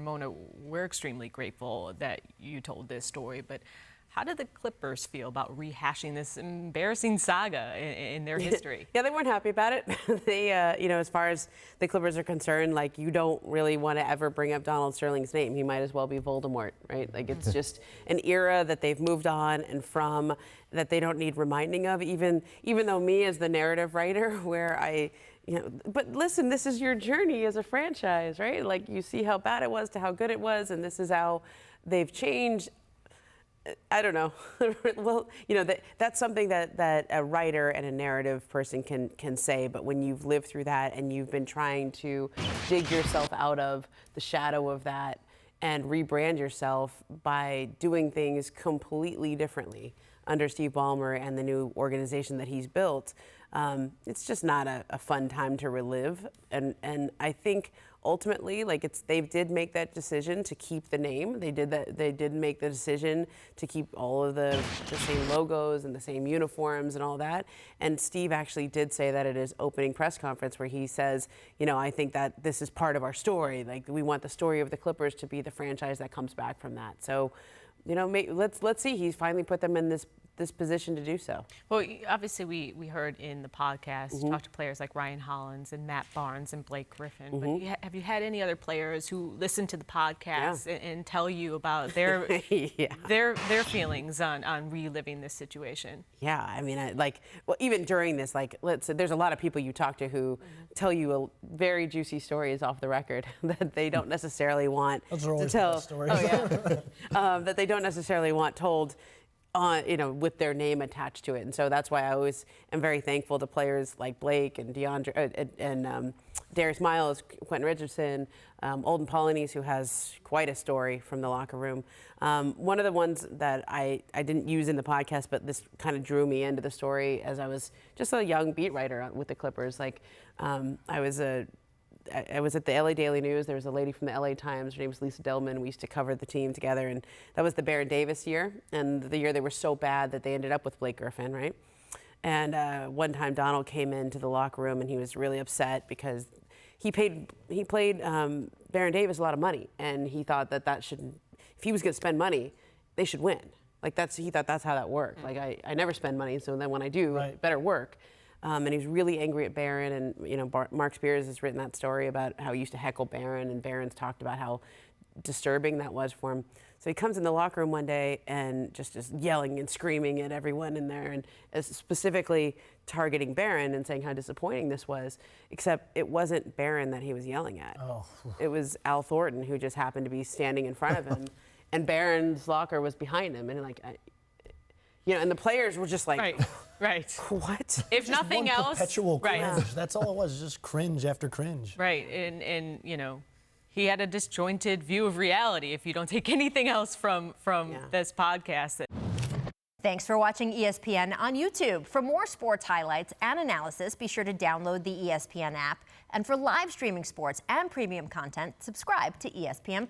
Ramona, we're extremely grateful that you told this story, but how did the Clippers feel about rehashing this embarrassing saga in their history? Yeah, they weren't happy about it. They, as far as the Clippers are concerned, like, you don't really want to ever bring up Donald Sterling's name. He might as well be Voldemort, right? Like, it's just an era that they've moved on and from, that they don't need reminding of, even though me as the narrative writer, where but listen, this is your journey as a franchise, right? Like, you see how bad it was to how good it was, and this is how they've changed. I don't know. Well, that's something that a writer and a narrative person can say, but when you've lived through that and you've been trying to dig yourself out of the shadow of that and rebrand yourself by doing things completely differently under Steve Ballmer and the new organization that he's built, it's just not a fun time to relive. And I think ultimately, they did make that decision to keep the name. They did make the decision to keep all of the same logos and the same uniforms and all that. And Steve actually did say that at his opening press conference, where he says, I think that this is part of our story. Like, we want the story of the Clippers to be the franchise that comes back from that. So, let's see. He's finally put them in this position to do so. Well, obviously we heard in the podcast, talk to players like Ryan Hollins and Matt Barnes and Blake Griffin, but have you had any other players who listen to the podcast and tell you about their their feelings on reliving this situation? Yeah, I mean, even during this, let's say there's a lot of people you talk to who tell you very juicy stories off the record that they don't necessarily want to tell. Stories. That they don't necessarily want told with their name attached to it. And so that's why I always am very thankful to players like Blake and DeAndre and Darius Miles, Quentin Richardson, Olden Polynice, who has quite a story from the locker room. One of the ones that I didn't use in the podcast, but this kind of drew me into the story as I was just a young beat writer with the Clippers. I was at the LA Daily News. There was a lady from the LA Times. Her name was Lisa Dillman. We used to cover the team together, and that was the Baron Davis year, and the year they were so bad that they ended up with Blake Griffin, right? And one time Donald came into the locker room, and he was really upset because he played Baron Davis a lot of money, and he thought that should, if he was going to spend money, they should win. He thought that's how that worked. Like, I never spend money, so then when I do, it better work. And he was really angry at Barron, and Mark Spears has written that story about how he used to heckle Barron, and Barron's talked about how disturbing that was for him. So he comes in the locker room one day and just is yelling and screaming at everyone in there, and specifically targeting Barron and saying how disappointing this was, except it wasn't Barron that he was yelling at. Oh. It was Al Thornton, who just happened to be standing in front of him, and Barron's locker was behind him, and and the players were just like, right. What? If nothing else, perpetual cringe. That's all it was, just cringe after cringe. Right, and he had a disjointed view of reality. If you don't take anything else from this podcast. Thanks for watching ESPN on YouTube. For more sports highlights and analysis, be sure to download the ESPN app. And for live streaming sports and premium content, subscribe to ESPN+.